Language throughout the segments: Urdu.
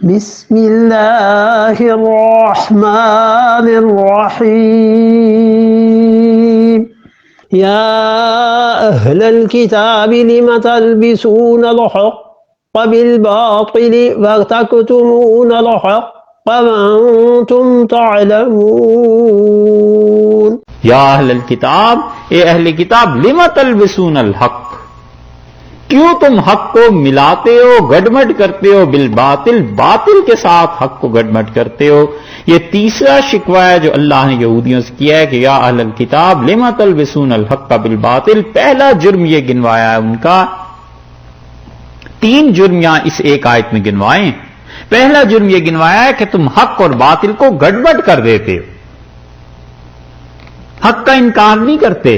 بسم اللہ الرحمن الرحیم یا اہل الکتاب لم تلبسون الحق بالباطل وتکتمون الحق وانتم تعلمون۔ یا اہل الکتاب، اے اہل کتاب، لم تلبسون الحق، کیوں تم حق کو ملاتے ہو، گڈمڈ کرتے ہو، بالباطل، باطل کے ساتھ حق کو گڈمڈ کرتے ہو۔ یہ تیسرا شکوہ ہے جو اللہ نے یہودیوں سے کیا ہے کہ یا اہل الکتاب لم تلبسون الحق بالباطل۔ پہلا جرم یہ گنوایا ہے ان کا، تین جرم یہاں اس ایک آیت میں گنوائے۔ پہلا جرم یہ گنوایا ہے کہ تم حق اور باطل کو گڈمڈ کر دیتے ہو، حق کا انکار نہیں کرتے،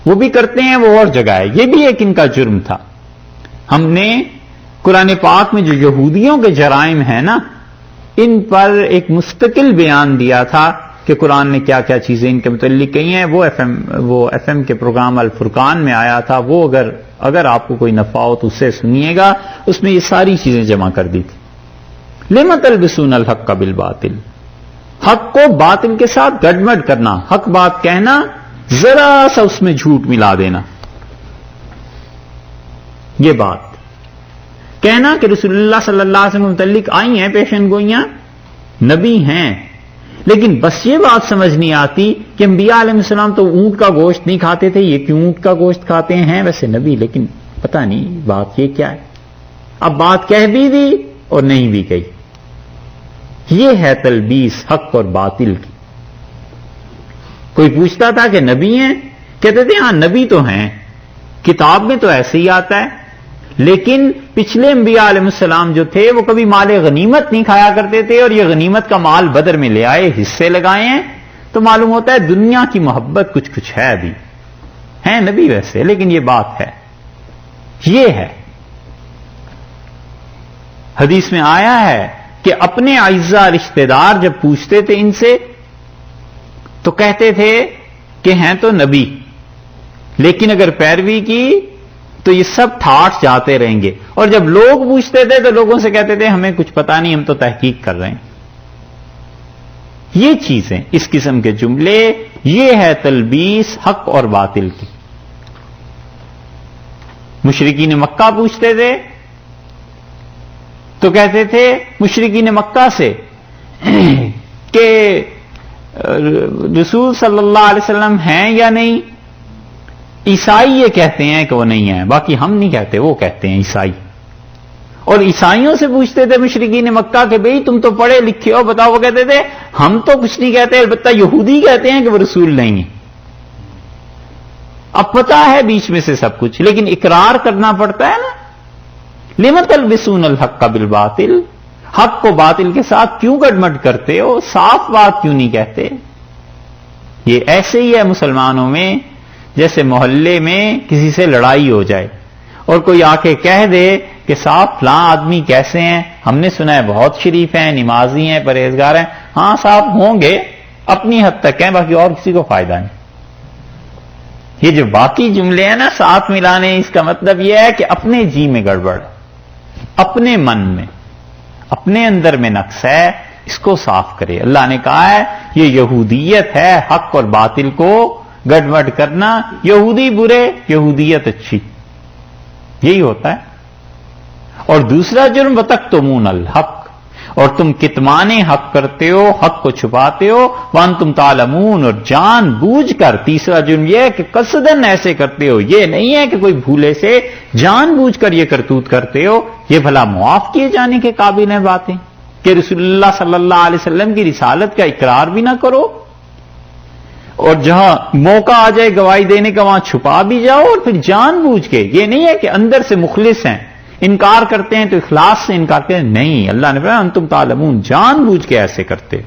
وہ بھی کرتے ہیں، وہ اور جگہ ہے، یہ بھی ایک ان کا جرم تھا۔ ہم نے قرآن پاک میں جو یہودیوں کے جرائم ہیں نا، ان پر ایک مستقل بیان دیا تھا کہ قرآن نے کیا کیا چیزیں ان کے متعلق کہی ہیں۔ وہ ایف ایم کے پروگرام الفرقان میں آیا تھا، وہ اگر آپ کو کوئی نفع ہو تو اس سے سنیے گا، اس میں یہ ساری چیزیں جمع کر دی تھی۔ لم تلبسون الحق بالباطل، حق کو باطل کے ساتھ گڈمڈ کرنا، حق بات کہنا، ذرا سا اس میں جھوٹ ملا دینا۔ یہ بات کہنا کہ رسول اللہ صلی اللہ علیہ وسلم کے متعلق آئی ہیں پیشن گوئیاں، نبی ہیں، لیکن بس یہ بات سمجھ نہیں آتی کہ انبیاء علیہ السلام تو اونٹ کا گوشت نہیں کھاتے تھے، یہ کیوں اونٹ کا گوشت کھاتے ہیں؟ ویسے نبی، لیکن پتہ نہیں بات یہ کیا ہے۔ اب بات کہہ بھی دی اور نہیں بھی کہی، یہ ہے تلبیس حق اور باطل کی۔ کوئی پوچھتا تھا کہ نبی ہیں، کہتے تھے ہاں نبی تو ہیں، کتاب میں تو ایسے ہی آتا ہے، لیکن پچھلے انبیاء علیہ السلام جو تھے وہ کبھی مال غنیمت نہیں کھایا کرتے تھے، اور یہ غنیمت کا مال بدر میں لے آئے، حصے لگائے ہیں، تو معلوم ہوتا ہے دنیا کی محبت کچھ ہے، ابھی ہیں نبی ویسے، لیکن یہ بات ہے، یہ ہے۔ حدیث میں آیا ہے کہ اپنے اعزا رشتہ دار جب پوچھتے تھے ان سے تو کہتے تھے کہ ہیں تو نبی، لیکن اگر پیروی کی تو یہ سب ٹھاٹھ جاتے رہیں گے، اور جب لوگ پوچھتے تھے تو لوگوں سے کہتے تھے ہمیں کچھ پتا نہیں، ہم تو تحقیق کر رہے ہیں۔ یہ چیزیں، اس قسم کے جملے، یہ ہے تلبیس حق اور باطل کی۔ مشرکین مکہ پوچھتے تھے تو کہتے تھے مشرکین مکہ سے کہ رسول صلی اللہ علیہ وسلم ہیں یا نہیں؟ عیسائی یہ کہتے ہیں کہ وہ نہیں ہیں، باقی ہم نہیں کہتے، وہ کہتے ہیں عیسائی۔ اور عیسائیوں سے پوچھتے تھے مشرکین مکہ کہ بھئی تم تو پڑھے لکھے ہو، بتاؤ، وہ کہتے تھے ہم تو کچھ نہیں کہتے، البتہ یہودی کہتے ہیں کہ وہ رسول نہیں ہیں۔ اب پتا ہے بیچ میں سے سب کچھ، لیکن اقرار کرنا پڑتا ہے نا۔ لم تلبسون الحق بالباطل، حق کو باطل کے ساتھ کیوں گڈمڈ کرتے ہو، صاف بات کیوں نہیں کہتے؟ یہ ایسے ہی ہے مسلمانوں میں، جیسے محلے میں کسی سے لڑائی ہو جائے اور کوئی آ کے کہہ دے کہ صاحب فلاں آدمی کیسے ہیں، ہم نے سنا ہے بہت شریف ہیں، نمازی ہیں، پرہیزگار ہیں۔ ہاں صاحب ہوں گے، اپنی حد تک ہیں، باقی اور کسی کو فائدہ نہیں۔ یہ جو باقی جملے ہیں نا ساتھ ملانے، اس کا مطلب یہ ہے کہ اپنے جی میں گڑبڑ، اپنے من میں، اپنے اندر میں نقص ہے، اس کو صاف کرے۔ اللہ نے کہا ہے یہ یہودیت ہے، حق اور باطل کو گڈمڈ کرنا۔ یہودی برے، یہودیت اچھی، یہی ہوتا ہے۔ اور دوسرا جرم وتکتمون الحق، اور تم کتمان حق کرتے ہو، حق کو چھپاتے ہو، وانتم تعلمون، اور جان بوجھ کر۔ تیسرا جرم یہ ہے کہ قصدن ایسے کرتے ہو، یہ نہیں ہے کہ کوئی بھولے سے، جان بوجھ کر یہ کرتوت کرتے ہو۔ یہ بھلا معاف کیے جانے کے قابل ہیں باتیں کہ رسول اللہ صلی اللہ علیہ وسلم کی رسالت کا اقرار بھی نہ کرو، اور جہاں موقع آ جائے گواہی دینے کا وہاں چھپا بھی جاؤ، اور پھر جان بوجھ کے۔ یہ نہیں ہے کہ اندر سے مخلص ہیں، انکار کرتے ہیں تو اخلاص سے انکار کرتے ہیں، نہیں، اللہ نے فرمایا انتم تعلمون، جان بوجھ کے ایسے کرتے۔